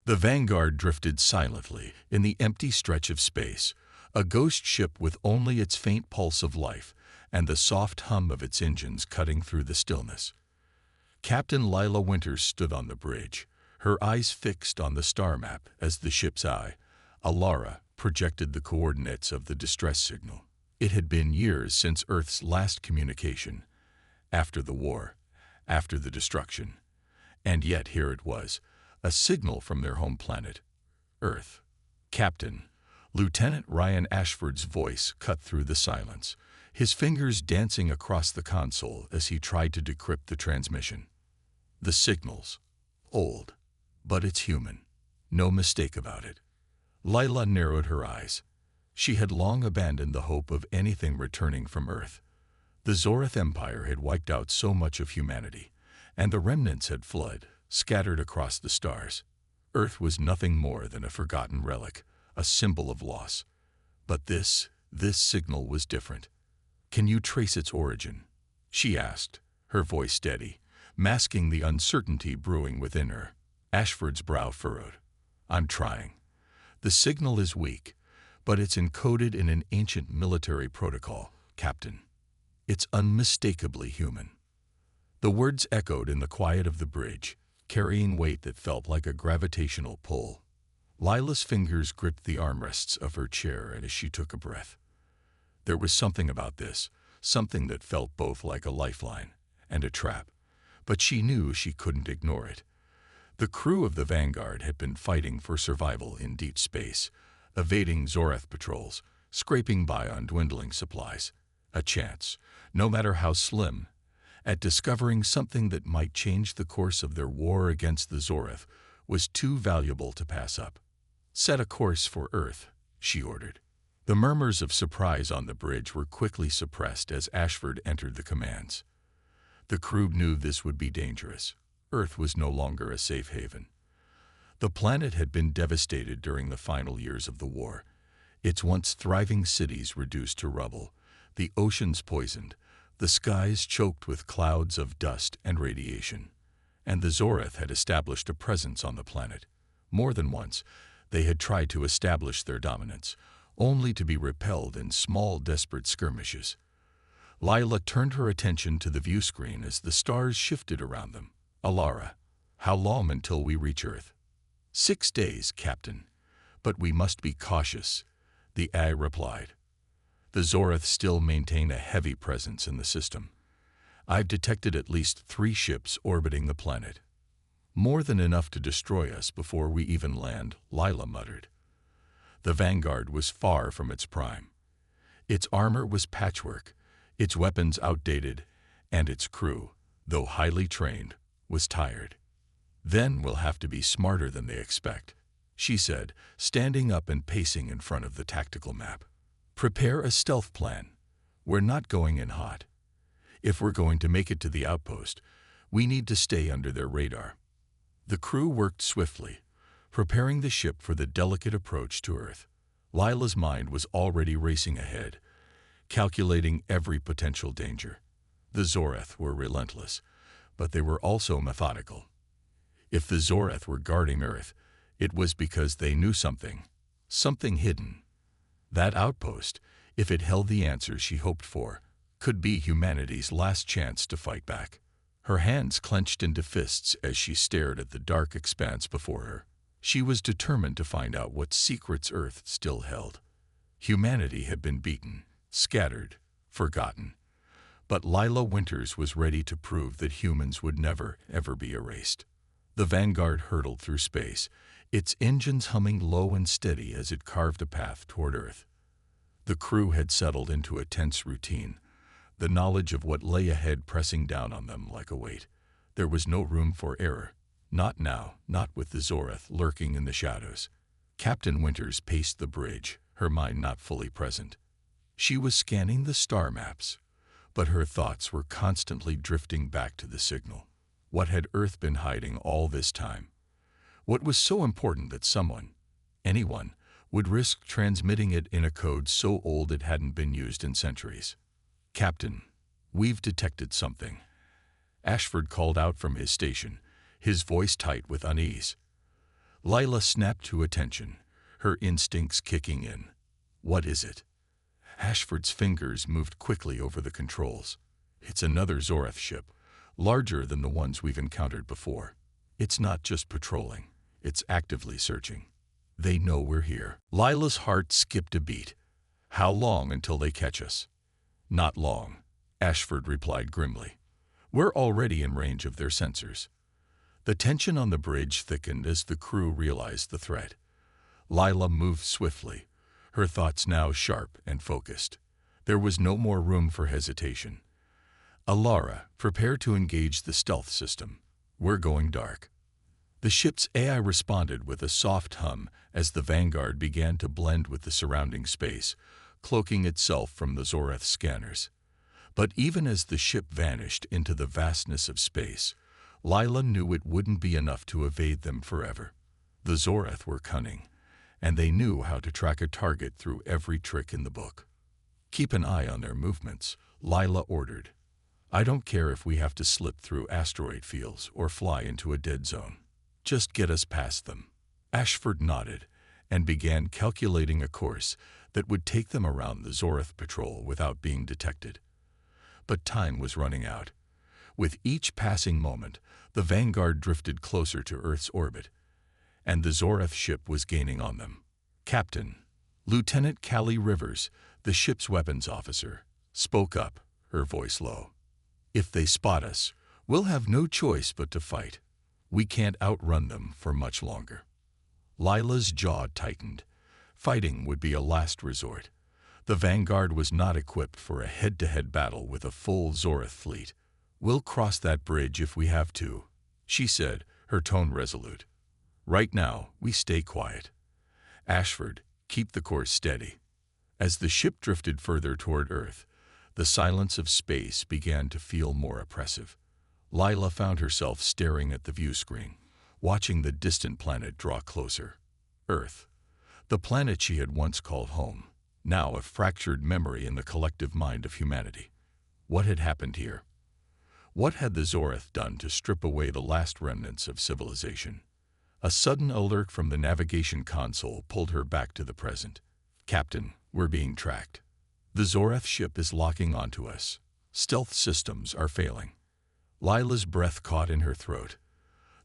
The Vanguard drifted silently in the empty stretch of space, a ghost ship with only its faint pulse of life and the soft hum of its engines cutting through the stillness. Captain Lila Winters stood on the bridge, her eyes fixed on the star map as the ship's eye, Alara, projected the coordinates of the distress signal. It had been years since Earth's last communication, after the war, after the destruction. And yet here it was, a signal from their home planet, Earth. Captain, Lieutenant Ryan Ashford's voice cut through the silence, his fingers dancing across the console as he tried to decrypt the transmission. The signal's old, but it's human. No mistake about it. Lila narrowed her eyes. She had long abandoned the hope of anything returning from Earth. The Zorith Empire had wiped out so much of humanity, and the remnants had fled, scattered across the stars. Earth was nothing more than a forgotten relic, a symbol of loss. But this signal was different. "Can you trace its origin?" she asked, her voice steady, masking the uncertainty brewing within her. Ashford's brow furrowed. "I'm trying. The signal is weak, but it's encoded in an ancient military protocol, Captain. It's unmistakably human." The words echoed in the quiet of the bridge, carrying weight that felt like a gravitational pull. Lila's fingers gripped the armrests of her chair as she took a breath. There was something about this, something that felt both like a lifeline and a trap, but she knew she couldn't ignore it. The crew of the Vanguard had been fighting for survival in deep space, evading Zoreth patrols, scraping by on dwindling supplies. A chance, no matter how slim, at discovering something that might change the course of their war against the Zoreth was too valuable to pass up. "Set a course for Earth," she ordered. The murmurs of surprise on the bridge were quickly suppressed as Ashford entered the commands. The crew knew this would be dangerous. Earth was no longer a safe haven. The planet had been devastated during the final years of the war, its once thriving cities reduced to rubble, the oceans poisoned, the skies choked with clouds of dust and radiation. And the Zoreth had established a presence on the planet. More than once, they had tried to establish their dominance, only to be repelled in small, desperate skirmishes. Lila turned her attention to the view screen as the stars shifted around them. "Alara, how long until we reach Earth?" 6 days, Captain. But we must be cautious," the AI replied. "The Zoreth still maintain a heavy presence in the system. I've detected at least 3 ships orbiting the planet. More than enough to destroy us before we even land," Lila muttered. The Vanguard was far from its prime. Its armor was patchwork, its weapons outdated, and its crew, though highly trained, was tired. "Then we'll have to be smarter than they expect," she said, standing up and pacing in front of the tactical map. "Prepare a stealth plan. We're not going in hot. If we're going to make it to the outpost, we need to stay under their radar." The crew worked swiftly, preparing the ship for the delicate approach to Earth. Lila's mind was already racing ahead, calculating every potential danger. The Zoreth were relentless, but they were also methodical. If the Zoreth were guarding Earth, it was because they knew something hidden. That outpost, if it held the answers she hoped for, could be humanity's last chance to fight back. Her hands clenched into fists as she stared at the dark expanse before her. She was determined to find out what secrets Earth still held. Humanity had been beaten, scattered, forgotten. But Lila Winters was ready to prove that humans would never, ever be erased. The Vanguard hurtled through space, its engines humming low and steady as it carved a path toward Earth. The crew had settled into a tense routine, the knowledge of what lay ahead pressing down on them like a weight. There was no room for error. Not now, not with the Zoreth lurking in the shadows. Captain Winters paced the bridge, her mind not fully present. She was scanning the star maps, but her thoughts were constantly drifting back to the signal. What had Earth been hiding all this time? What was so important that someone, anyone, would risk transmitting it in a code so old it hadn't been used in centuries? "Captain, we've detected something," Ashford called out from his station, his voice tight with unease. Lila snapped to attention, her instincts kicking in. What is it? Ashford's fingers moved quickly over the controls. It's another Zorath ship, larger than the ones we've encountered before. It's not just patrolling, it's actively searching. They know we're here. Lila's heart skipped a beat. How long until they catch us? Not long, Ashford replied grimly. We're already in range of their sensors. The tension on the bridge thickened as the crew realized the threat. Lila moved swiftly, her thoughts now sharp and focused. There was no more room for hesitation. Alara, prepare to engage the stealth system. We're going dark. The ship's AI responded with a soft hum as the Vanguard began to blend with the surrounding space, cloaking itself from the Zorath scanners. But even as the ship vanished into the vastness of space, Lila knew it wouldn't be enough to evade them forever. The Zorath were cunning, and they knew how to track a target through every trick in the book. Keep an eye on their movements, Lila ordered. I don't care if we have to slip through asteroid fields or fly into a dead zone. Just get us past them. Ashford nodded and began calculating a course that would take them around the Zorath patrol without being detected. But time was running out. With each passing moment, the Vanguard drifted closer to Earth's orbit, and the Zorath ship was gaining on them. Captain, Lieutenant Callie Rivers, the ship's weapons officer, spoke up, her voice low. If they spot us, we'll have no choice but to fight. We can't outrun them for much longer. Lila's jaw tightened. Fighting would be a last resort. The Vanguard was not equipped for a head-to-head battle with a full Zorath fleet. We'll cross that bridge if we have to, she said, her tone resolute. Right now, we stay quiet. Ashford, keep the course steady. As the ship drifted further toward Earth, the silence of space began to feel more oppressive. Lila found herself staring at the view screen, watching the distant planet draw closer. Earth, the planet she had once called home, now a fractured memory in the collective mind of humanity. What had happened here? What had the Zorath done to strip away the last remnants of civilization? A sudden alert from the navigation console pulled her back to the present. Captain, we're being tracked. The Zorath ship is locking onto us. Stealth systems are failing. Lila's breath caught in her throat.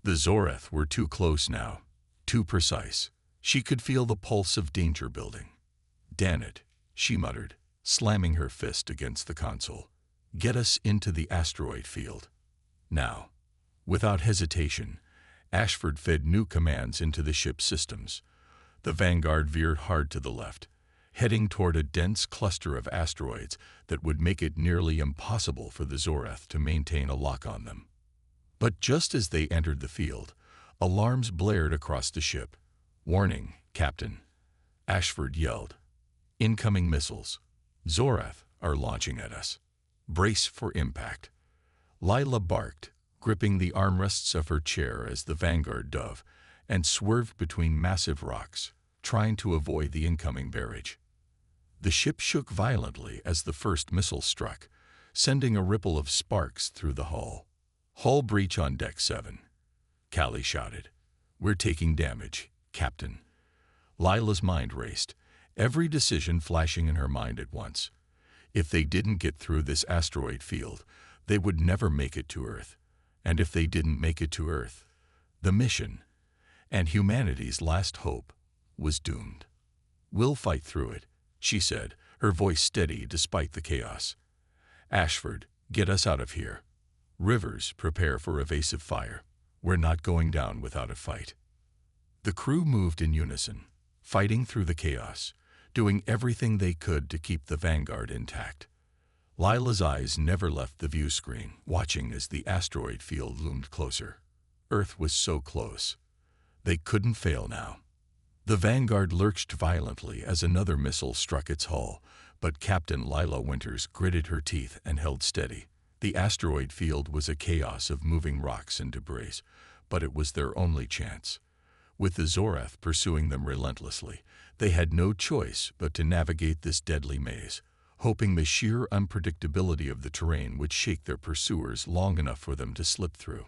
The Zorath were too close now, too precise. She could feel the pulse of danger building. Damn it, she muttered, slamming her fist against the console. Get us into the asteroid field. Now. Without hesitation, Ashford fed new commands into the ship's systems. The Vanguard veered hard to the left, heading toward a dense cluster of asteroids that would make it nearly impossible for the Zorath to maintain a lock on them. But just as they entered the field, alarms blared across the ship. Warning, Captain, Ashford yelled. Incoming missiles. Zorath are launching at us. Brace for impact. Lila barked, gripping the armrests of her chair as the Vanguard dove, and swerved between massive rocks, trying to avoid the incoming barrage. The ship shook violently as the first missile struck, sending a ripple of sparks through the hull. Hull breach on Deck 7. Callie shouted. We're taking damage, Captain. Lila's mind raced, every decision flashing in her mind at once. If they didn't get through this asteroid field, they would never make it to Earth. And if they didn't make it to Earth, the mission, and humanity's last hope, was doomed. We'll fight through it, she said, her voice steady despite the chaos. Ashford, get us out of here. Rivers, prepare for evasive fire. We're not going down without a fight. The crew moved in unison, fighting through the chaos, doing everything they could to keep the Vanguard intact. Lila's eyes never left the view screen, watching as the asteroid field loomed closer. Earth was so close. They couldn't fail now. The Vanguard lurched violently as another missile struck its hull, but Captain Lila Winters gritted her teeth and held steady. The asteroid field was a chaos of moving rocks and debris, but it was their only chance. With the Zorath pursuing them relentlessly, they had no choice but to navigate this deadly maze, hoping the sheer unpredictability of the terrain would shake their pursuers long enough for them to slip through.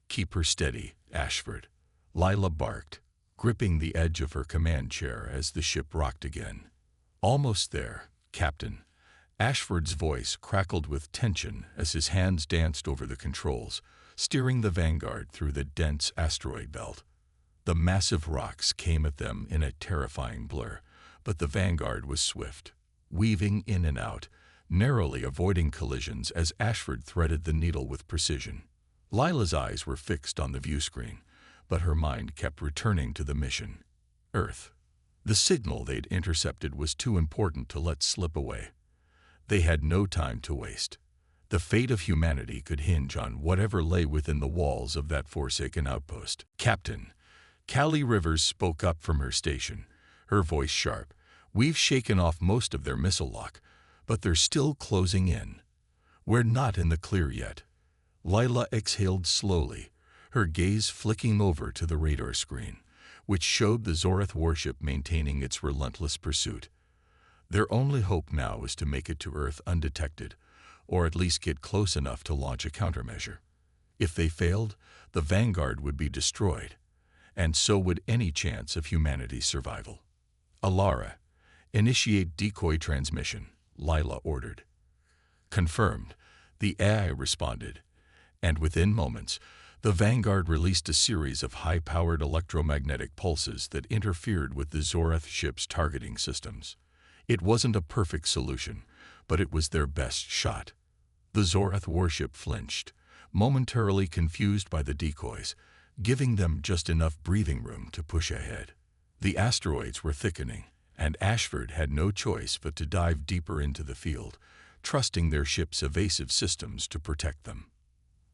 Keep her steady, Ashford. Lila barked, gripping the edge of her command chair as the ship rocked again. "Almost there, Captain." Ashford's voice crackled with tension as his hands danced over the controls, steering the Vanguard through the dense asteroid belt. The massive rocks came at them in a terrifying blur, but the Vanguard was swift, weaving in and out, narrowly avoiding collisions as Ashford threaded the needle with precision. Lila's eyes were fixed on the viewscreen, but her mind kept returning to the mission. Earth. The signal they'd intercepted was too important to let slip away. They had no time to waste. The fate of humanity could hinge on whatever lay within the walls of that forsaken outpost. "Captain," Callie Rivers spoke up from her station, her voice sharp. "We've shaken off most of their missile lock, but they're still closing in. We're not in the clear yet." Lila exhaled slowly, her gaze flicking over to the radar screen, which showed the Zorath warship maintaining its relentless pursuit. Their only hope now was to make it to Earth undetected, or at least get close enough to launch a countermeasure. If they failed, the Vanguard would be destroyed, and so would any chance of humanity's survival. "Alara, initiate decoy transmission," Lila ordered. "Confirmed," the AI responded, and within moments, the Vanguard released a series of high-powered electromagnetic pulses that interfered with the Zorath ship's targeting systems. It wasn't a perfect solution, but it was their best shot. The Zorath warship flinched, momentarily confused by the decoys, giving them just enough breathing room to push ahead. The asteroids were thickening, and Ashford had no choice but to dive deeper into the field, trusting their ship's evasive systems to protect them.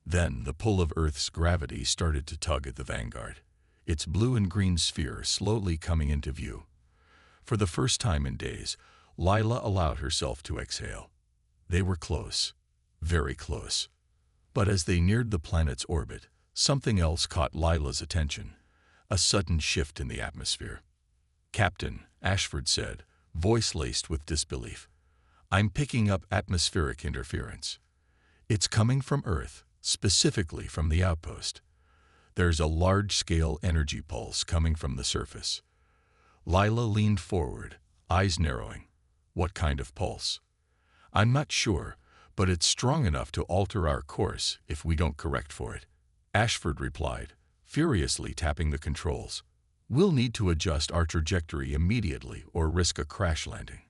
Then the pull of Earth's gravity started to tug at the Vanguard, its blue and green sphere slowly coming into view. For the first time in days, Lila allowed herself to exhale. They were close, very close. But as they neared the planet's orbit, something else caught Lila's attention, a sudden shift in the atmosphere. "Captain," Ashford said, voice laced with disbelief, "I'm picking up atmospheric interference. It's coming from Earth, specifically from the outpost. There's a large-scale energy pulse coming from the surface." Lila leaned forward, eyes narrowing. "What kind of pulse?" "I'm not sure, but it's strong enough to alter our course if we don't correct for it," Ashford replied, furiously tapping the controls. "We'll need to adjust our trajectory immediately or risk a crash landing."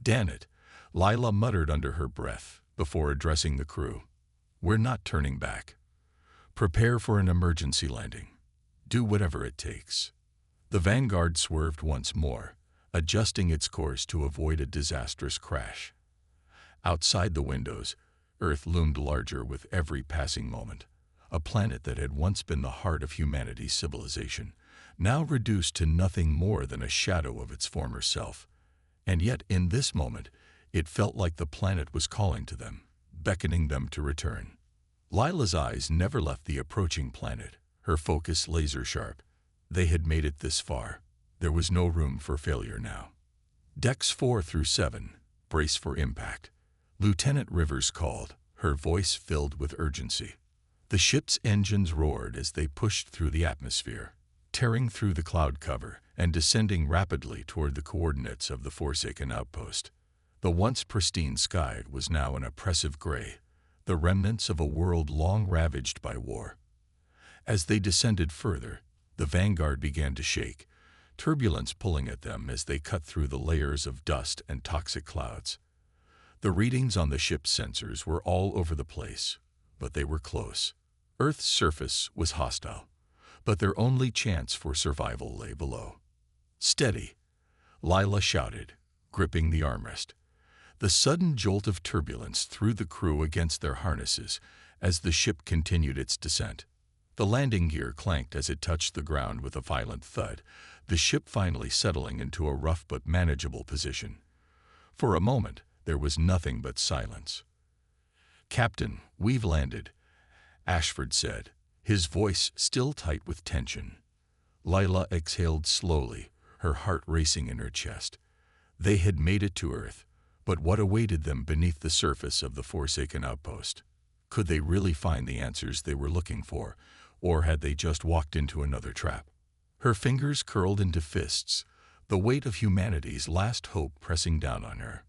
"Damn it," Lila muttered under her breath before addressing the crew. "We're not turning back. Prepare for an emergency landing. Do whatever it takes." The Vanguard swerved once more, adjusting its course to avoid a disastrous crash. Outside the windows, Earth loomed larger with every passing moment. A planet that had once been the heart of humanity's civilization, now reduced to nothing more than a shadow of its former self. And yet, in this moment, it felt like the planet was calling to them, beckoning them to return. Lila's eyes never left the approaching planet, her focus laser-sharp. They had made it this far. There was no room for failure now. "Decks 4 through 7, brace for impact," Lieutenant Rivers called, her voice filled with urgency. The ship's engines roared as they pushed through the atmosphere, tearing through the cloud cover and descending rapidly toward the coordinates of the forsaken outpost. The once pristine sky was now an oppressive gray, the remnants of a world long ravaged by war. As they descended further, the Vanguard began to shake, turbulence pulling at them as they cut through the layers of dust and toxic clouds. The readings on the ship's sensors were all over the place, but they were close. Earth's surface was hostile, but their only chance for survival lay below. "Steady," Lila shouted, gripping the armrest. The sudden jolt of turbulence threw the crew against their harnesses as the ship continued its descent. The landing gear clanked as it touched the ground with a violent thud, the ship finally settling into a rough but manageable position. For a moment, there was nothing but silence. "Captain, we've landed," Ashford said, his voice still tight with tension. Lila exhaled slowly, her heart racing in her chest. They had made it to Earth, but what awaited them beneath the surface of the forsaken outpost? Could they really find the answers they were looking for, or had they just walked into another trap? Her fingers curled into fists, the weight of humanity's last hope pressing down on her.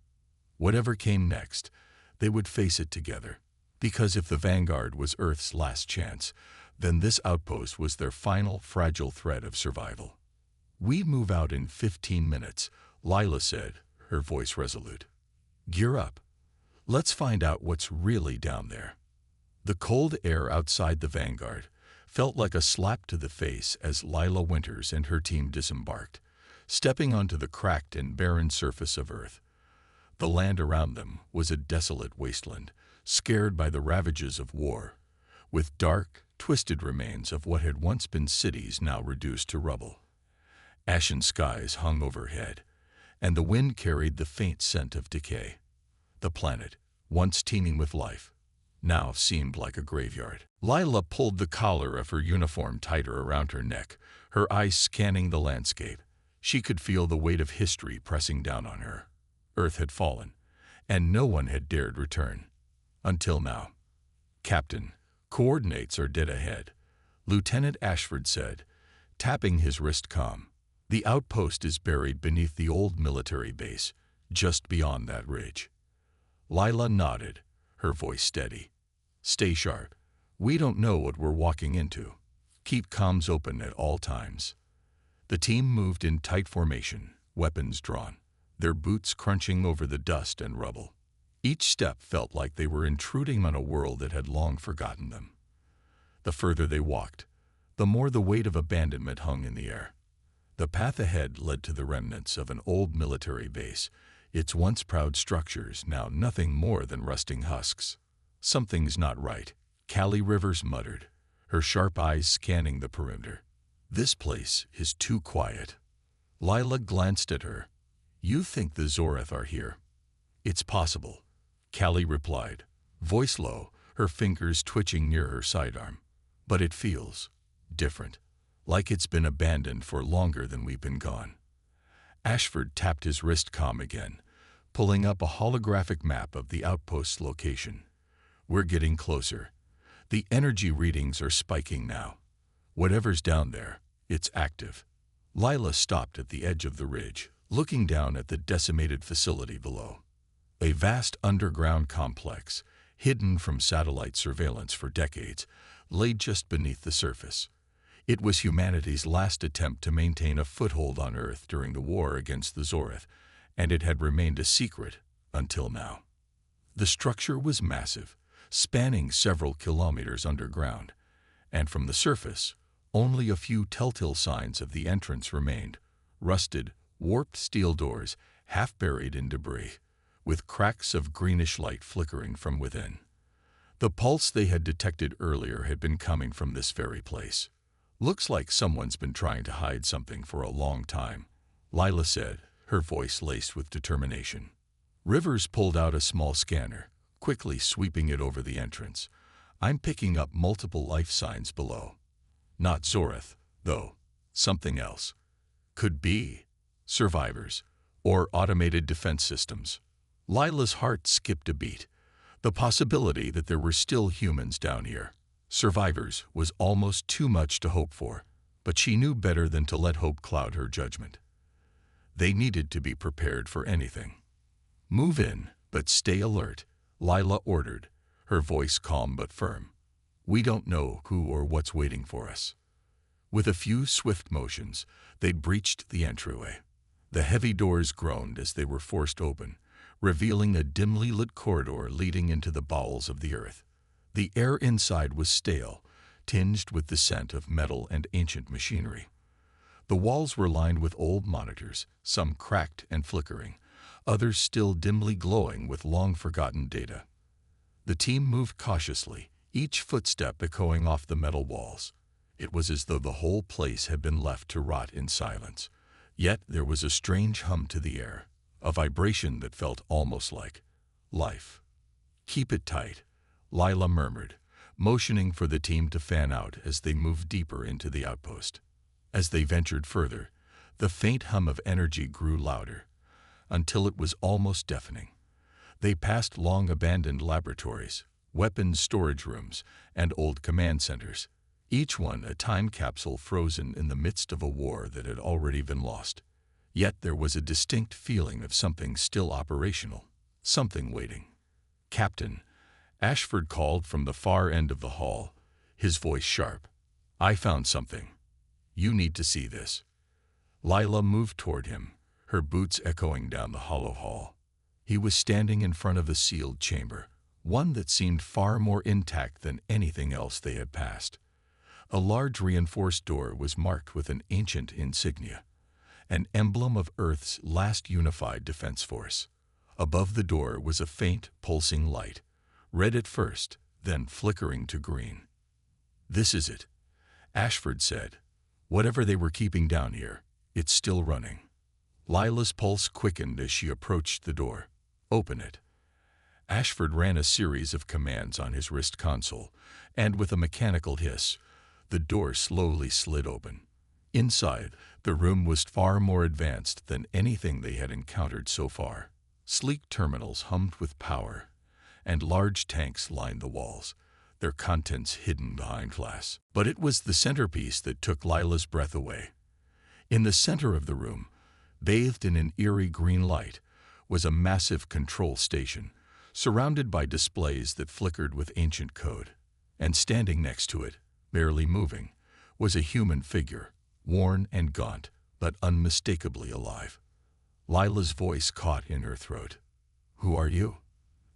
Whatever came next, they would face it together. Because if the Vanguard was Earth's last chance, then this outpost was their final fragile thread of survival. "We move out in 15 minutes, Lila said, her voice resolute. "Gear up. Let's find out what's really down there." The cold air outside the Vanguard felt like a slap to the face as Lila Winters and her team disembarked, stepping onto the cracked and barren surface of Earth. The land around them was a desolate wasteland, scared by the ravages of war, with dark, twisted remains of what had once been cities now reduced to rubble. Ashen skies hung overhead, and the wind carried the faint scent of decay. The planet, once teeming with life, now seemed like a graveyard. Lila pulled the collar of her uniform tighter around her neck, her eyes scanning the landscape. She could feel the weight of history pressing down on her. Earth had fallen, and no one had dared return. Until now. "Captain, coordinates are dead ahead," Lieutenant Ashford said, tapping his wrist comm. "The outpost is buried beneath the old military base, just beyond that ridge." Lila nodded, her voice steady. "Stay sharp. We don't know what we're walking into. Keep comms open at all times." The team moved in tight formation, weapons drawn, their boots crunching over the dust and rubble. Each step felt like they were intruding on a world that had long forgotten them. The further they walked, the more the weight of abandonment hung in the air. The path ahead led to the remnants of an old military base, its once proud structures now nothing more than rusting husks. "Something's not right," Callie Rivers muttered, her sharp eyes scanning the perimeter. "This place is too quiet." Lila glanced at her. "You think the Zorath are here?" "It's possible," Callie replied, voice low, her fingers twitching near her sidearm. "But it feels different, like it's been abandoned for longer than we've been gone." Ashford tapped his wrist comm again, pulling up a holographic map of the outpost's location. "We're getting closer. The energy readings are spiking now. Whatever's down there, it's active." Lila stopped at the edge of the ridge, looking down at the decimated facility below. A vast underground complex, hidden from satellite surveillance for decades, lay just beneath the surface. It was humanity's last attempt to maintain a foothold on Earth during the war against the Zorath, and it had remained a secret until now. The structure was massive, spanning several kilometers underground, and from the surface, only a few telltale signs of the entrance remained: rusted, warped steel doors, half buried in debris, with cracks of greenish light flickering from within. The pulse they had detected earlier had been coming from this very place. "Looks like someone's been trying to hide something for a long time," Lila said, her voice laced with determination. Rivers pulled out a small scanner, quickly sweeping it over the entrance. "I'm picking up multiple life signs below. Not Zorath, though. Something else. Could be survivors or automated defense systems." Lila's heart skipped a beat. The possibility that there were still humans down here, survivors, was almost too much to hope for, but she knew better than to let hope cloud her judgment. They needed to be prepared for anything. "Move in, but stay alert," Lila ordered, her voice calm but firm. "We don't know who or what's waiting for us." With a few swift motions, they'd breached the entryway. The heavy doors groaned as they were forced open, revealing a dimly lit corridor leading into the bowels of the Earth. The air inside was stale, tinged with the scent of metal and ancient machinery. The walls were lined with old monitors, some cracked and flickering, others still dimly glowing with long-forgotten data. The team moved cautiously, each footstep echoing off the metal walls. It was as though the whole place had been left to rot in silence. Yet there was a strange hum to the air, a vibration that felt almost like life. "Keep it tight," Lila murmured, motioning for the team to fan out as they moved deeper into the outpost. As they ventured further, the faint hum of energy grew louder, until it was almost deafening. They passed long-abandoned laboratories, weapons storage rooms, and old command centers. each one a time capsule frozen in the midst of a war that had already been lost. Yet there was a distinct feeling of something still operational, something waiting. "Captain," Ashford called from the far end of the hall, his voice sharp. "I found something. You need to see this." Lila moved toward him, her boots echoing down the hollow hall. He was standing in front of a sealed chamber, one that seemed far more intact than anything else they had passed. A large reinforced door was marked with an ancient insignia, an emblem of Earth's last unified defense force. Above the door was a faint, pulsing light, red at first, then flickering to green. "This is it," Ashford said. "Whatever they were keeping down here, it's still running." Lila's pulse quickened as she approached the door. "Open it." Ashford ran a series of commands on his wrist console, and with a mechanical hiss, the door slowly slid open. Inside, the room was far more advanced than anything they had encountered so far. Sleek terminals hummed with power, and large tanks lined the walls, their contents hidden behind glass. But it was the centerpiece that took Lila's breath away. In the center of the room, bathed in an eerie green light, was a massive control station, surrounded by displays that flickered with ancient code. And standing next to it, barely moving, was a human figure, worn and gaunt, but unmistakably alive. Lila's voice caught in her throat. "Who are you?"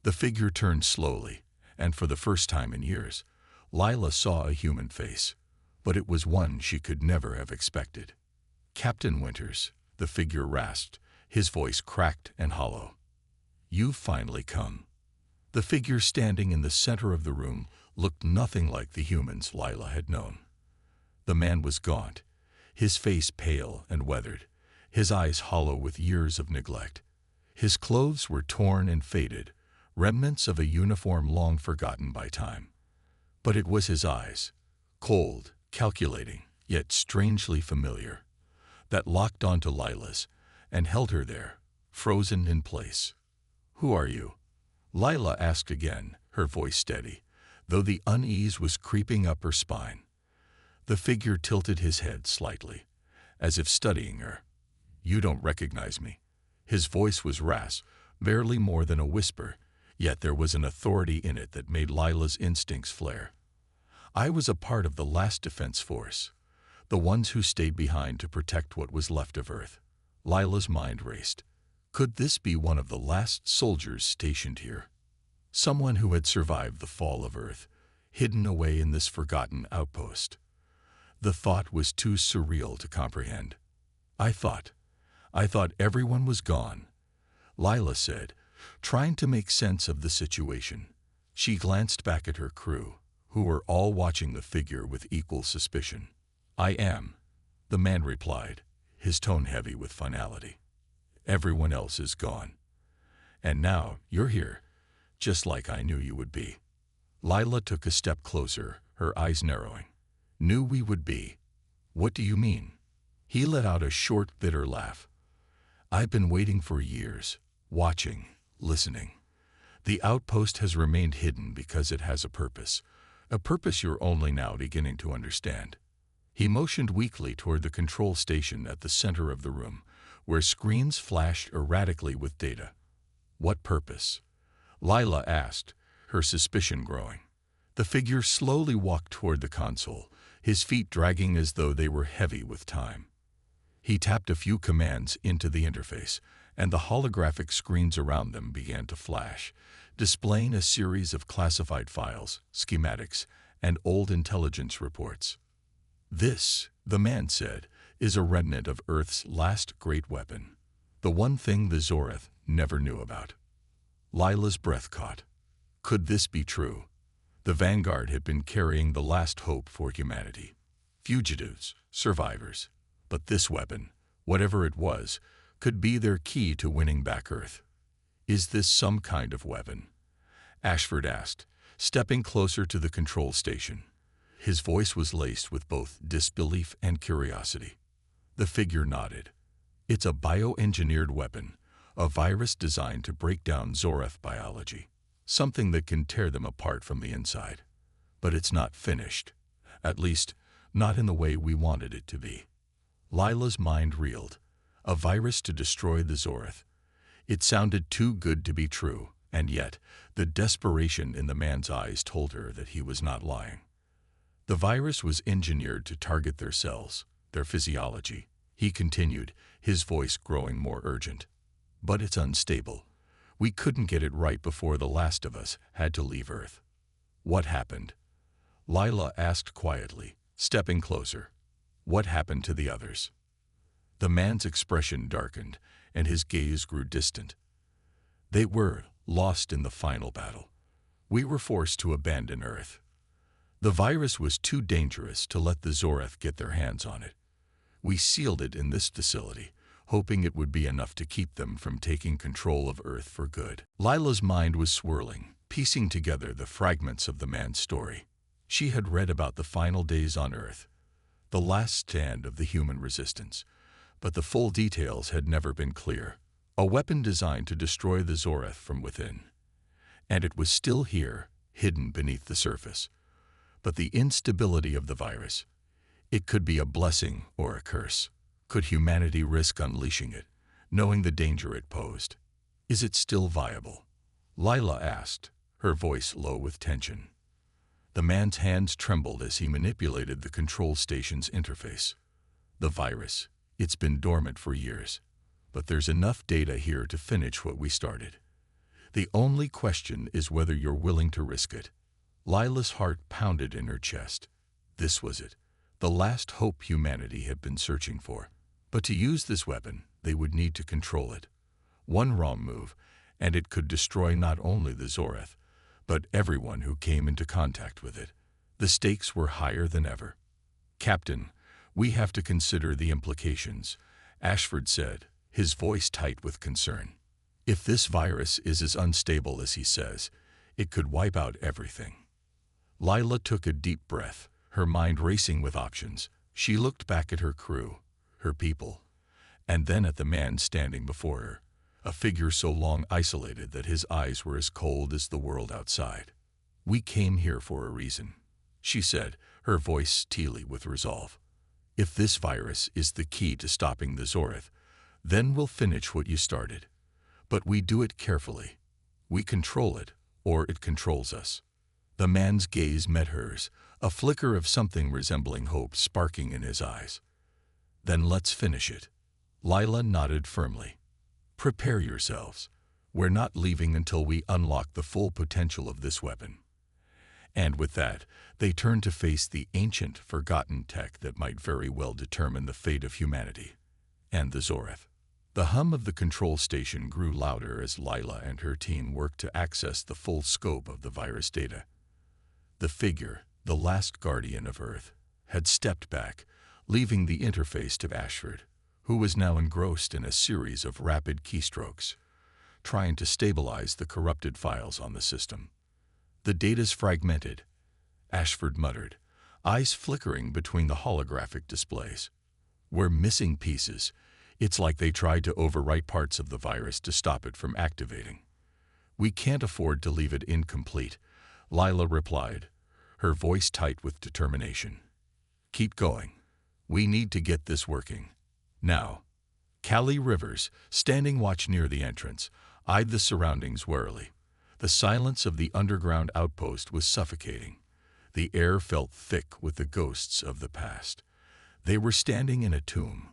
The figure turned slowly, and for the first time in years, Lila saw a human face, but it was one she could never have expected. "Captain Winters," the figure rasped, his voice cracked and hollow. "You've finally come." The figure standing in the center of the room looked nothing like the humans Lila had known. The man was gaunt, his face pale and weathered, his eyes hollow with years of neglect. His clothes were torn and faded, remnants of a uniform long forgotten by time. But it was his eyes, cold, calculating, yet strangely familiar, that locked onto Lila's and held her there, frozen in place. "Who are you?" Lila asked again, her voice steady, though the unease was creeping up her spine. The figure tilted his head slightly, as if studying her. "You don't recognize me." His voice was rasp, barely more than a whisper, yet there was an authority in it that made Lila's instincts flare. "I was a part of the last defense force, the ones who stayed behind to protect what was left of Earth." Lila's mind raced. Could this be one of the last soldiers stationed here? Someone who had survived the fall of Earth, hidden away in this forgotten outpost. The thought was too surreal to comprehend. I thought everyone was gone," Lila said, trying to make sense of the situation. She glanced back at her crew, who were all watching the figure with equal suspicion. "I am," the man replied, his tone heavy with finality. "Everyone else is gone. And now you're here, just like I knew you would be." Lila took a step closer, her eyes narrowing. "Knew we would be? What do you mean?" He let out a short, bitter laugh. "I've been waiting for years, watching, listening. The outpost has remained hidden because it has a purpose you're only now beginning to understand." He motioned weakly toward the control station at the center of the room, where screens flashed erratically with data. "What purpose?" Lila asked, her suspicion growing. The figure slowly walked toward the console, his feet dragging as though they were heavy with time. He tapped a few commands into the interface, and the holographic screens around them began to flash, displaying a series of classified files, schematics, and old intelligence reports. "This," the man said, "is a remnant of Earth's last great weapon, the one thing the Zorath never knew about." Lila's breath caught. Could this be true? The Vanguard had been carrying the last hope for humanity. Fugitives, survivors. But this weapon, whatever it was, could be their key to winning back Earth. "Is this some kind of weapon?" Ashford asked, stepping closer to the control station. His voice was laced with both disbelief and curiosity. The figure nodded. "It's a bioengineered weapon, a virus designed to break down Zorath biology, something that can tear them apart from the inside. But it's not finished." At least, not in the way we wanted it to be. Lila's mind reeled. A virus to destroy the Zoreth. It sounded too good to be true, and yet the desperation in the man's eyes told her that he was not lying. The virus was engineered to target their cells, their physiology. He continued, his voice growing more urgent. But it's unstable. We couldn't get it right before the last of us had to leave Earth. What happened? Lila asked quietly, stepping closer. What happened to the others? The man's expression darkened, and his gaze grew distant. They were lost in the final battle. We were forced to abandon Earth. The virus was too dangerous to let the Zoreth get their hands on it. We sealed it in this facility, hoping it would be enough to keep them from taking control of Earth for good. Lila's mind was swirling, piecing together the fragments of the man's story. She had read about the final days on Earth, the last stand of the human resistance, but the full details had never been clear. A weapon designed to destroy the Zoreth from within. And it was still here, hidden beneath the surface. But the instability of the virus, it could be a blessing or a curse. Could humanity risk unleashing it, knowing the danger it posed? Is it still viable? Lila asked, her voice low with tension. The man's hands trembled as he manipulated the control station's interface. The virus, it's been dormant for years, but there's enough data here to finish what we started. The only question is whether you're willing to risk it. Lila's heart pounded in her chest. This was it, the last hope humanity had been searching for. But to use this weapon, they would need to control it. One wrong move, and it could destroy not only the Zoreth, but everyone who came into contact with it. The stakes were higher than ever. Captain, we have to consider the implications, Ashford said, his voice tight with concern. If this virus is as unstable as he says, it could wipe out everything. Lila took a deep breath, her mind racing with options. She looked back at her crew, her people, and then at the man standing before her, a figure so long isolated that his eyes were as cold as the world outside. We came here for a reason, she said, her voice steely with resolve. If this virus is the key to stopping the Zoreth, then we'll finish what you started. But we do it carefully. We control it, or it controls us. The man's gaze met hers, a flicker of something resembling hope sparking in his eyes. Then let's finish it. Lila nodded firmly. Prepare yourselves. We're not leaving until we unlock the full potential of this weapon. And with that, they turned to face the ancient, forgotten tech that might very well determine the fate of humanity. And the Zoreth. The hum of the control station grew louder as Lila and her team worked to access the full scope of the virus data. The figure, the last guardian of Earth, had stepped back, leaving the interface to Ashford, who was now engrossed in a series of rapid keystrokes, trying to stabilize the corrupted files on the system. The data's fragmented, Ashford muttered, eyes flickering between the holographic displays. We're missing pieces. It's like they tried to overwrite parts of the virus to stop it from activating. We can't afford to leave it incomplete, Lila replied, her voice tight with determination. Keep going. We need to get this working. Now. Callie Rivers, standing watch near the entrance, eyed the surroundings warily. The silence of the underground outpost was suffocating. The air felt thick with the ghosts of the past. They were standing in a tomb,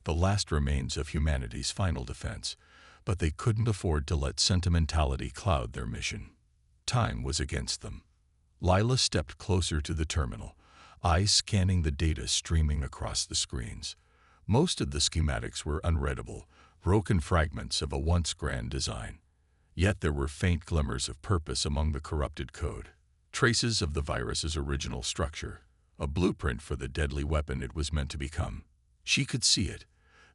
the last remains of humanity's final defense, but they couldn't afford to let sentimentality cloud their mission. Time was against them. Lila stepped closer to the terminal, eyes scanning the data streaming across the screens. Most of the schematics were unreadable, broken fragments of a once grand design. Yet there were faint glimmers of purpose among the corrupted code, traces of the virus's original structure, a blueprint for the deadly weapon it was meant to become. She could see it.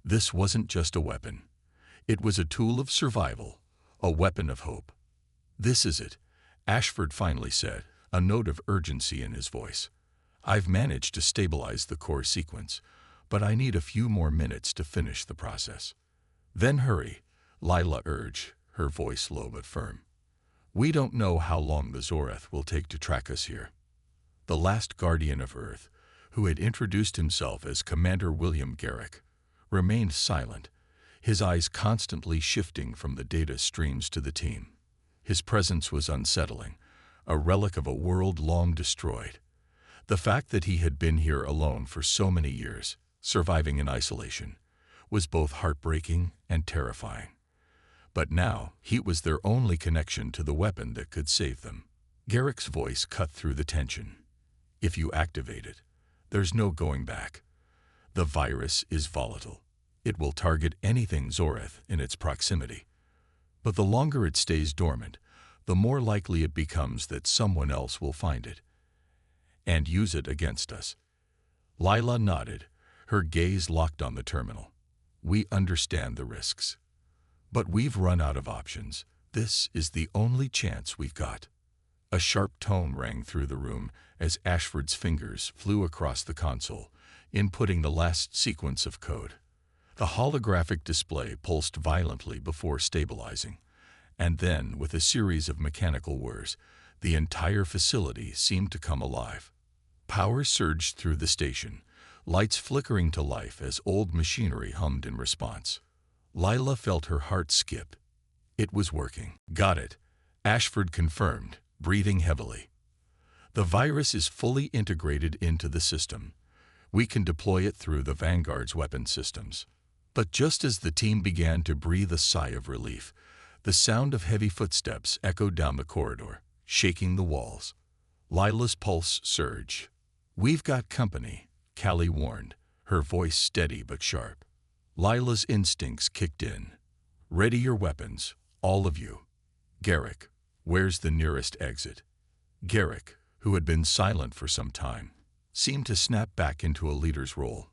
This wasn't just a weapon. It was a tool of survival, a weapon of hope. This is it, Ashford finally said, a note of urgency in his voice. I've managed to stabilize the core sequence, but I need a few more minutes to finish the process. Then hurry, Lila urged, her voice low but firm. We don't know how long the Zoreth will take to track us here. the last guardian of Earth, who had introduced himself as Commander William Garrick, remained silent, his eyes constantly shifting from the data streams to the team. His presence was unsettling, a relic of a world long destroyed. The fact that he had been here alone for so many years, surviving in isolation, was both heartbreaking and terrifying. But now, he was their only connection to the weapon that could save them. Garrick's voice cut through the tension. If you activate it, there's no going back. The virus is volatile. It will target anything Zoreth in its proximity. But the longer it stays dormant, the more likely it becomes that someone else will find it and use it against us. Lila nodded, her gaze locked on the terminal. We understand the risks. But we've run out of options. This is the only chance we've got. A sharp tone rang through the room as Ashford's fingers flew across the console, inputting the last sequence of code. The holographic display pulsed violently before stabilizing, and then, with a series of mechanical whirs, the entire facility seemed to come alive. Power surged through the station, lights flickering to life as old machinery hummed in response. Lila felt her heart skip. It was working. Got it, Ashford confirmed, breathing heavily. The virus is fully integrated into the system. We can deploy it through the Vanguard's weapon systems. But just as the team began to breathe a sigh of relief, the sound of heavy footsteps echoed down the corridor, shaking the walls. Lila's pulse surged. We've got company, Callie warned, her voice steady but sharp. Lila's instincts kicked in. Ready your weapons, all of you. Garrick, where's the nearest exit? Garrick, who had been silent for some time, seemed to snap back into a leader's role.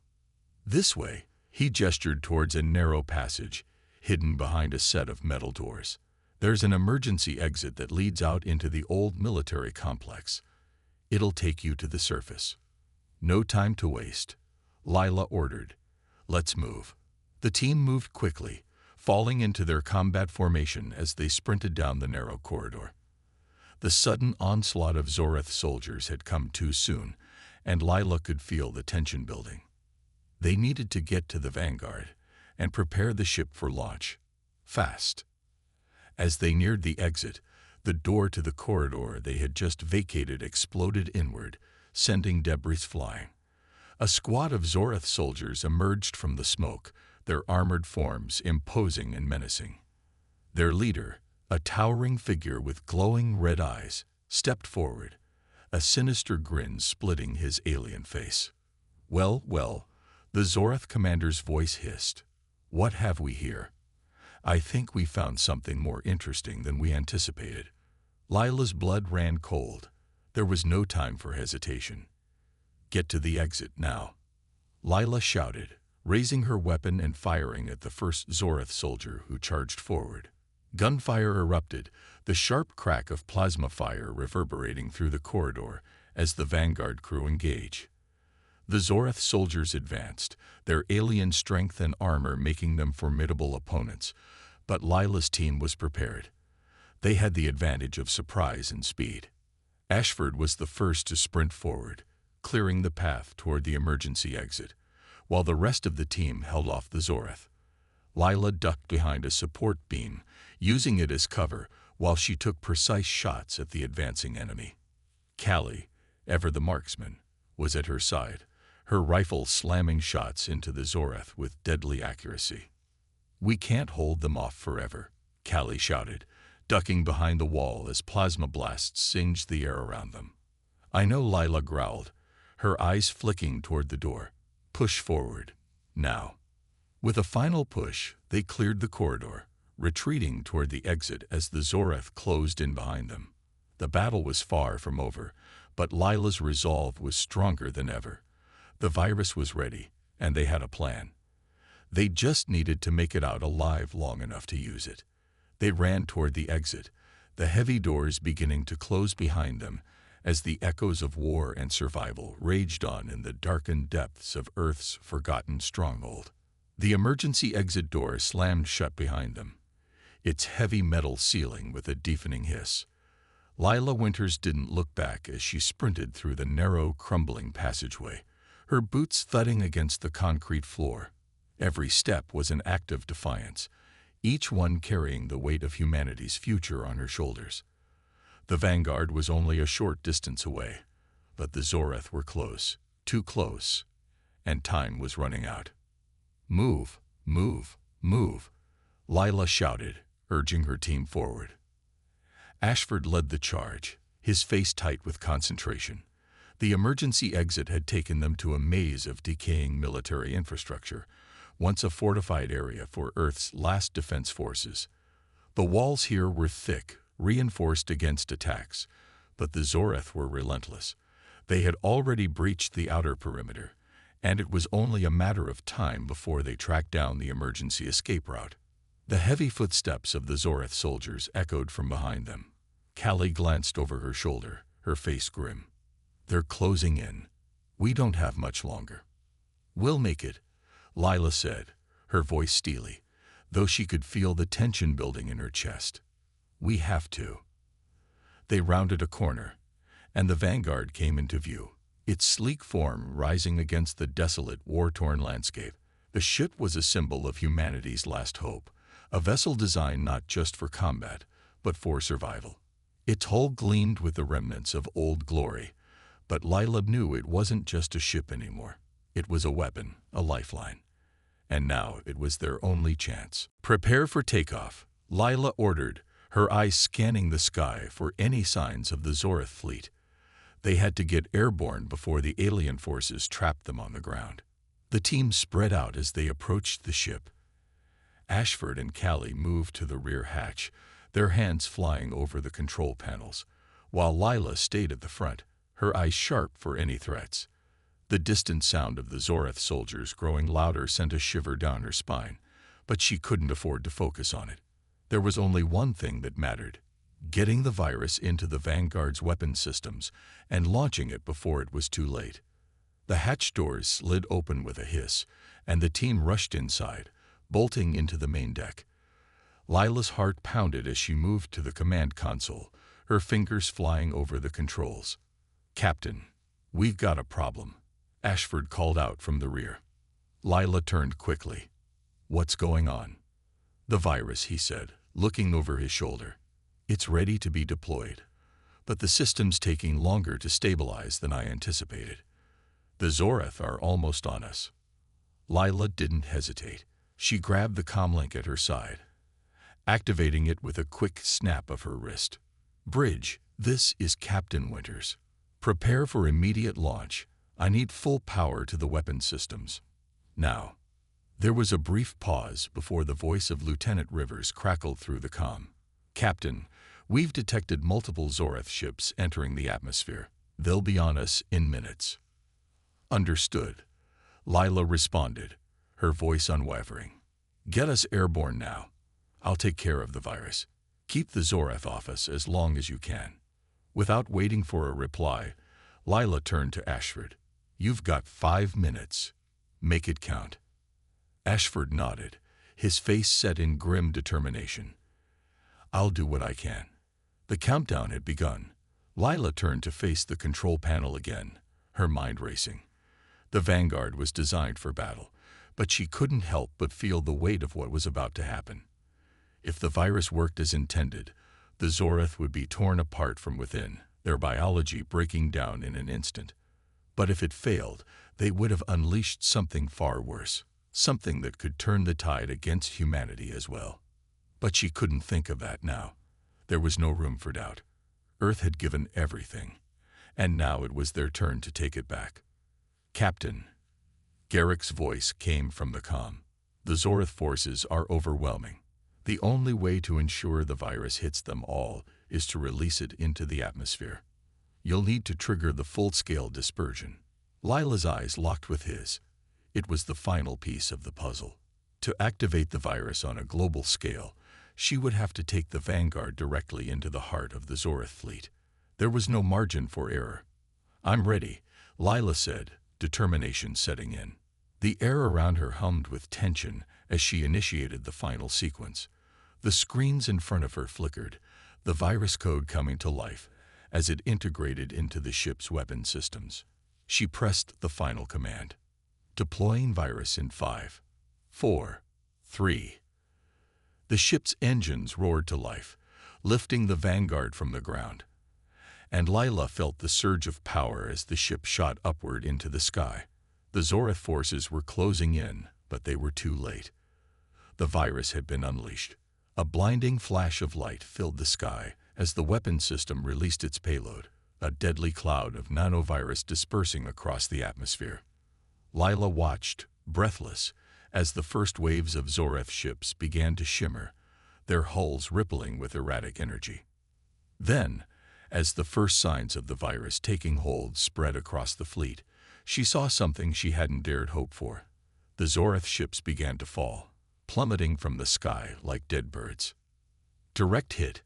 This way, he gestured towards a narrow passage, hidden behind a set of metal doors. There's an emergency exit that leads out into the old military complex. It'll take you to the surface. No time to waste, Lila ordered. Let's move. The team moved quickly, falling into their combat formation as they sprinted down the narrow corridor. The sudden onslaught of Zoreth soldiers had come too soon, and Lila could feel the tension building. They needed to get to the Vanguard and prepare the ship for launch. Fast. As they neared the exit, the door to the corridor they had just vacated exploded inward, sending debris flying. A squad of Zoreth soldiers emerged from the smoke, their armored forms imposing and menacing. Their leader, a towering figure with glowing red eyes, stepped forward, a sinister grin splitting his alien face. Well, well, the Zoreth commander's voice hissed. What have we here? I think we found something more interesting than we anticipated. Lila's blood ran cold. There was no time for hesitation. Get to the exit now. Lila shouted, raising her weapon and firing at the first Zoreth soldier who charged forward. Gunfire erupted, the sharp crack of plasma fire reverberating through the corridor as the Vanguard crew engaged. The Zoreth soldiers advanced, their alien strength and armor making them formidable opponents, but Lila's team was prepared. They had the advantage of surprise and speed. Ashford was the first to sprint forward, clearing the path toward the emergency exit, while the rest of the team held off the Zoreth. Lila ducked behind a support beam, using it as cover while she took precise shots at the advancing enemy. Callie, ever the marksman, was at her side, her rifle slamming shots into the Zoreth with deadly accuracy. We can't hold them off forever, Callie shouted, ducking behind the wall as plasma blasts singed the air around them. I know, Lila growled, her eyes flicking toward the door. Push forward, now. With a final push, they cleared the corridor, retreating toward the exit as the Zoreth closed in behind them. The battle was far from over, but Lila's resolve was stronger than ever. The virus was ready, and they had a plan. They just needed to make it out alive long enough to use it. They ran toward the exit, the heavy doors beginning to close behind them as the echoes of war and survival raged on in the darkened depths of Earth's forgotten stronghold. The emergency exit door slammed shut behind them, its heavy metal sealing with a deafening hiss. Lila Winters didn't look back as she sprinted through the narrow, crumbling passageway, her boots thudding against the concrete floor. Every step was an act of defiance, each one carrying the weight of humanity's future on her shoulders. The Vanguard was only a short distance away, but the Zorath were close, too close, and time was running out. "Move, move, move," Lila shouted, urging her team forward. Ashford led the charge, his face tight with concentration. The emergency exit had taken them to a maze of decaying military infrastructure, once a fortified area for Earth's last defense forces. The walls here were thick, reinforced against attacks, but the Zorath were relentless. They had already breached the outer perimeter, and it was only a matter of time before they tracked down the emergency escape route. The heavy footsteps of the Zorath soldiers echoed from behind them. Callie glanced over her shoulder, her face grim. "They're closing in. We don't have much longer." "We'll make it," Lila said, her voice steely, though she could feel the tension building in her chest. "We have to." They rounded a corner, and the Vanguard came into view, its sleek form rising against the desolate, war-torn landscape. The ship was a symbol of humanity's last hope, a vessel designed not just for combat, but for survival. Its hull gleamed with the remnants of old glory, but Lila knew it wasn't just a ship anymore. It was a weapon, a lifeline. And now it was their only chance. "Prepare for takeoff," Lila ordered, her eyes scanning the sky for any signs of the Zorath fleet. They had to get airborne before the alien forces trapped them on the ground. The team spread out as they approached the ship. Ashford and Callie moved to the rear hatch, their hands flying over the control panels, while Lila stayed at the front, her eyes sharp for any threats. The distant sound of the Zorath soldiers growing louder sent a shiver down her spine, but she couldn't afford to focus on it. There was only one thing that mattered: getting the virus into the Vanguard's weapon systems and launching it before it was too late. The hatch doors slid open with a hiss, and the team rushed inside, bolting into the main deck. Lila's heart pounded as she moved to the command console, her fingers flying over the controls. "Captain, we've got a problem," Ashford called out from the rear. Lila turned quickly. "What's going on?" "The virus," he said, looking over his shoulder. "It's ready to be deployed, but the system's taking longer to stabilize than I anticipated. The Zorath are almost on us." Lila didn't hesitate. She grabbed the comlink at her side, activating it with a quick snap of her wrist. "Bridge, this is Captain Winters. Prepare for immediate launch. I need full power to the weapon systems. Now." There was a brief pause before the voice of Lieutenant Rivers crackled through the comm. "Captain, we've detected multiple Zorath ships entering the atmosphere. They'll be on us in minutes." "Understood," Lila responded, her voice unwavering. "Get us airborne now. I'll take care of the virus. Keep the Zorath off us as long as you can." Without waiting for a reply, Lila turned to Ashford. "You've got 5 minutes. Make it count." Ashford nodded, his face set in grim determination. "I'll do what I can." The countdown had begun. Lila turned to face the control panel again, her mind racing. The Vanguard was designed for battle, but she couldn't help but feel the weight of what was about to happen. If the virus worked as intended, the Zorath would be torn apart from within, their biology breaking down in an instant. But if it failed, they would have unleashed something far worse, something that could turn the tide against humanity as well. But she couldn't think of that now. There was no room for doubt. Earth had given everything, and now it was their turn to take it back. "Captain," Garrick's voice came from the comm. "The Zorath forces are overwhelming. The only way to ensure the virus hits them all is to release it into the atmosphere. You'll need to trigger the full-scale dispersion." Lila's eyes locked with his. It was the final piece of the puzzle. To activate the virus on a global scale, she would have to take the Vanguard directly into the heart of the Zorath fleet. There was no margin for error. "I'm ready," Lila said, determination setting in. The air around her hummed with tension as she initiated the final sequence. The screens in front of her flickered, the virus code coming to life as it integrated into the ship's weapon systems. She pressed the final command. Deploying virus in 5, 4, 3. The ship's engines roared to life, lifting the Vanguard from the ground. And Lila felt the surge of power as the ship shot upward into the sky. The Zorath forces were closing in, but they were too late. The virus had been unleashed. A blinding flash of light filled the sky as the weapon system released its payload, a deadly cloud of nanovirus dispersing across the atmosphere. Lila watched, breathless, as the first waves of Zorath ships began to shimmer, their hulls rippling with erratic energy. Then, as the first signs of the virus taking hold spread across the fleet, she saw something she hadn't dared hope for. The Zorath ships began to fall, plummeting from the sky like dead birds. "Direct hit,"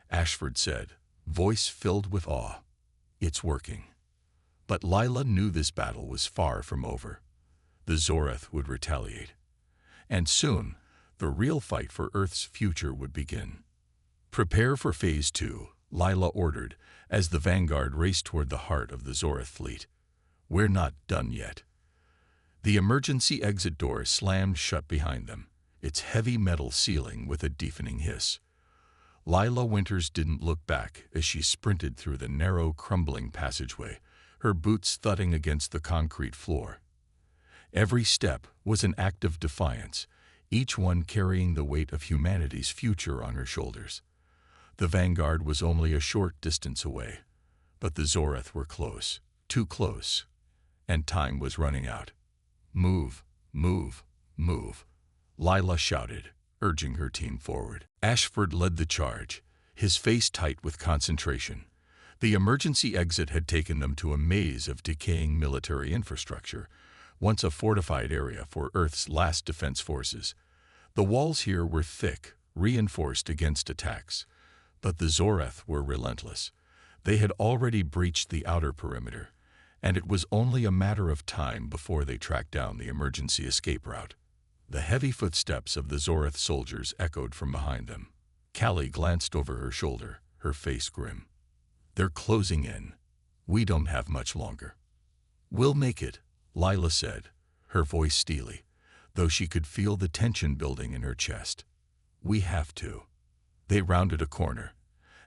Ashford said, voice filled with awe. "It's working." But Lila knew this battle was far from over. The Zorath would retaliate. And soon, the real fight for Earth's future would begin. "Prepare for Phase 2, Lila ordered, as the Vanguard raced toward the heart of the Zorath fleet. "We're not done yet." The emergency exit door slammed shut behind them, its heavy metal sealing with a deafening hiss. Lila Winters didn't look back as she sprinted through the narrow, crumbling passageway, her boots thudding against the concrete floor. Every step was an act of defiance, each one carrying the weight of humanity's future on her shoulders. The Vanguard was only a short distance away, but the Zorath were close, too close, and time was running out. "Move, move, move," Lila shouted, urging her team forward. Ashford led the charge, his face tight with concentration. The emergency exit had taken them to a maze of decaying military infrastructure, once a fortified area for Earth's last defense forces. The walls here were thick, reinforced against attacks, but the Zorath were relentless. They had already breached the outer perimeter, and it was only a matter of time before they tracked down the emergency escape route. The heavy footsteps of the Zorath soldiers echoed from behind them. Callie glanced over her shoulder, her face grim. "They're closing in. We don't have much longer." "We'll make it," Lila said, her voice steely, though she could feel the tension building in her chest. "We have to." They rounded a corner,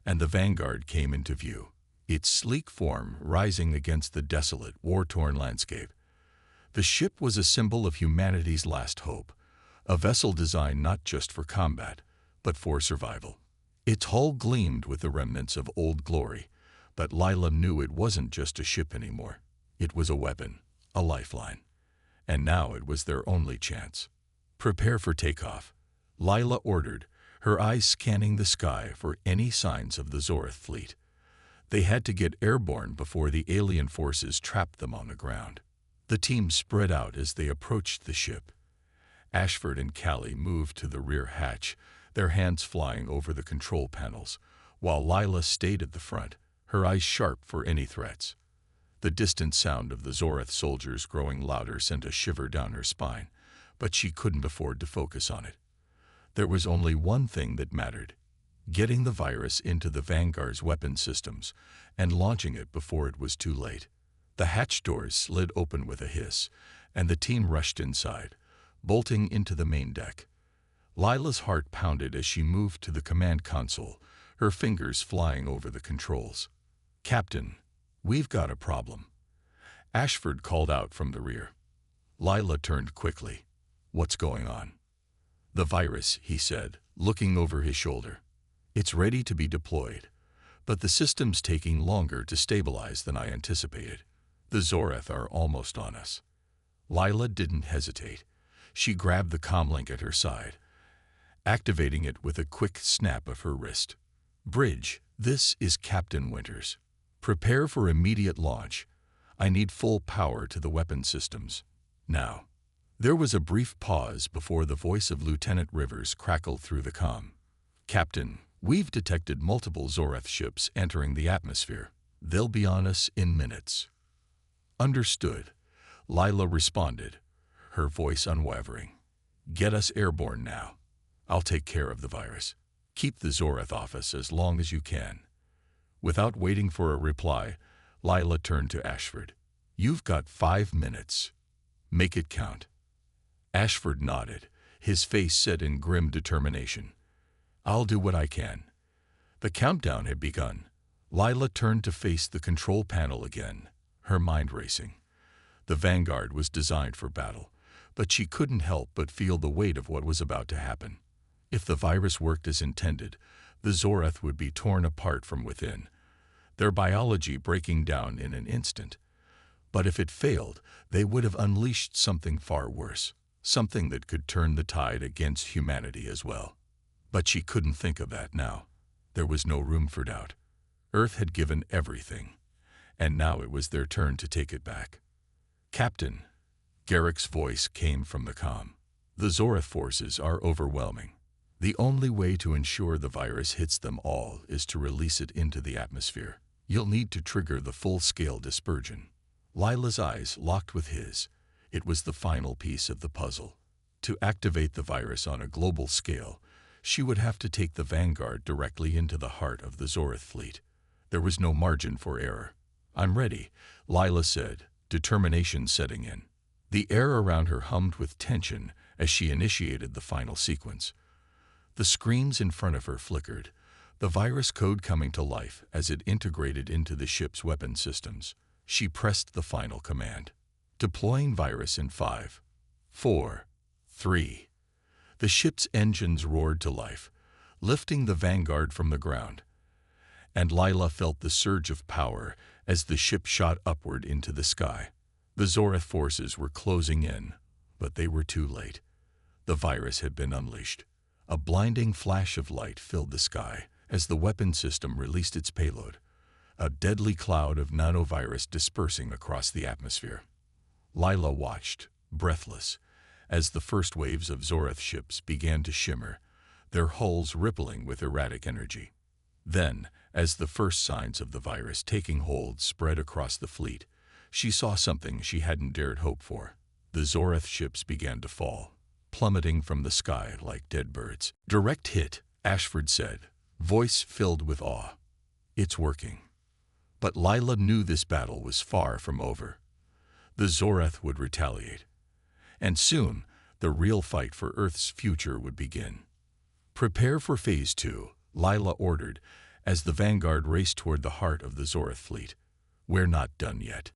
and the Vanguard came into view, its sleek form rising against the desolate, war-torn landscape. The ship was a symbol of humanity's last hope, a vessel designed not just for combat, but for survival. Its hull gleamed with the remnants of old glory, but Lila knew it wasn't just a ship anymore. It was a weapon, a lifeline. And now it was their only chance. "Prepare for takeoff," Lila ordered, her eyes scanning the sky for any signs of the Zorath fleet. They had to get airborne before the alien forces trapped them on the ground. The team spread out as they approached the ship. Ashford and Callie moved to the rear hatch, their hands flying over the control panels, while Lila stayed at the front, her eyes sharp for any threats. The distant sound of the Zorath soldiers growing louder sent a shiver down her spine, but she couldn't afford to focus on it. There was only one thing that mattered: getting the virus into the Vanguard's weapon systems and launching it before it was too late. The hatch doors slid open with a hiss, and the team rushed inside, bolting into the main deck. Lila's heart pounded as she moved to the command console, her fingers flying over the controls. "Captain, we've got a problem," Ashford called out from the rear. Lila turned quickly. "What's going on?" "The virus," he said, looking over his shoulder. "It's ready to be deployed, but the system's taking longer to stabilize than I anticipated. The Zorath are almost on us." Lila didn't hesitate. She grabbed the comlink at her side, activating it with a quick snap of her wrist. "Bridge, this is Captain Winters. Prepare for immediate launch. I need full power to the weapon systems. Now." There was a brief pause before the voice of Lieutenant Rivers crackled through the comm. "Captain, we've detected multiple Zorath ships entering the atmosphere. They'll be on us in minutes." "Understood," Lila responded, her voice unwavering. "Get us airborne now. I'll take care of the virus." Keep the Zoreth office as long as you can." Without waiting for a reply, Lila turned to Ashford. "You've got 5 minutes. Make it count." Ashford nodded, his face set in grim determination. "I'll do what I can." The countdown had begun. Lila turned to face the control panel again, her mind racing. The Vanguard was designed for battle, but she couldn't help but feel the weight of what was about to happen. If the virus worked as intended, the Zoreth would be torn apart from within, their biology breaking down in an instant. But if it failed, they would have unleashed something far worse, something that could turn the tide against humanity as well. But she couldn't think of that now. There was no room for doubt. Earth had given everything, and now it was their turn to take it back. "Captain," Garrick's voice came from the comm. "The Zoreth forces are overwhelming. The only way to ensure the virus hits them all is to release it into the atmosphere. You'll need to trigger the full-scale dispersion." Lila's eyes locked with his. It was the final piece of the puzzle. To activate the virus on a global scale, she would have to take the Vanguard directly into the heart of the Zoreth fleet. There was no margin for error. "I'm ready," Lila said, determination setting in. The air around her hummed with tension as she initiated the final sequence. The screens in front of her flickered, the virus code coming to life as it integrated into the ship's weapon systems. She pressed the final command. "Deploying virus in 5, 4, 3. The ship's engines roared to life, lifting the Vanguard from the ground. And Lila felt the surge of power as the ship shot upward into the sky. The Zoreth forces were closing in, but they were too late. The virus had been unleashed. A blinding flash of light filled the sky as the weapon system released its payload, a deadly cloud of nanovirus dispersing across the atmosphere. Lila watched, breathless, as the first waves of Zoreth ships began to shimmer, their hulls rippling with erratic energy. Then, as the first signs of the virus taking hold spread across the fleet, she saw something she hadn't dared hope for. The Zoreth ships began to fall, plummeting from the sky like dead birds. "Direct hit," Ashford said, voice filled with awe. "It's working." But Lila knew this battle was far from over. The Zoreth would retaliate. And soon, the real fight for Earth's future would begin. "Prepare for Phase 2, Lila ordered, as the Vanguard raced toward the heart of the Zoreth fleet. "We're not done yet."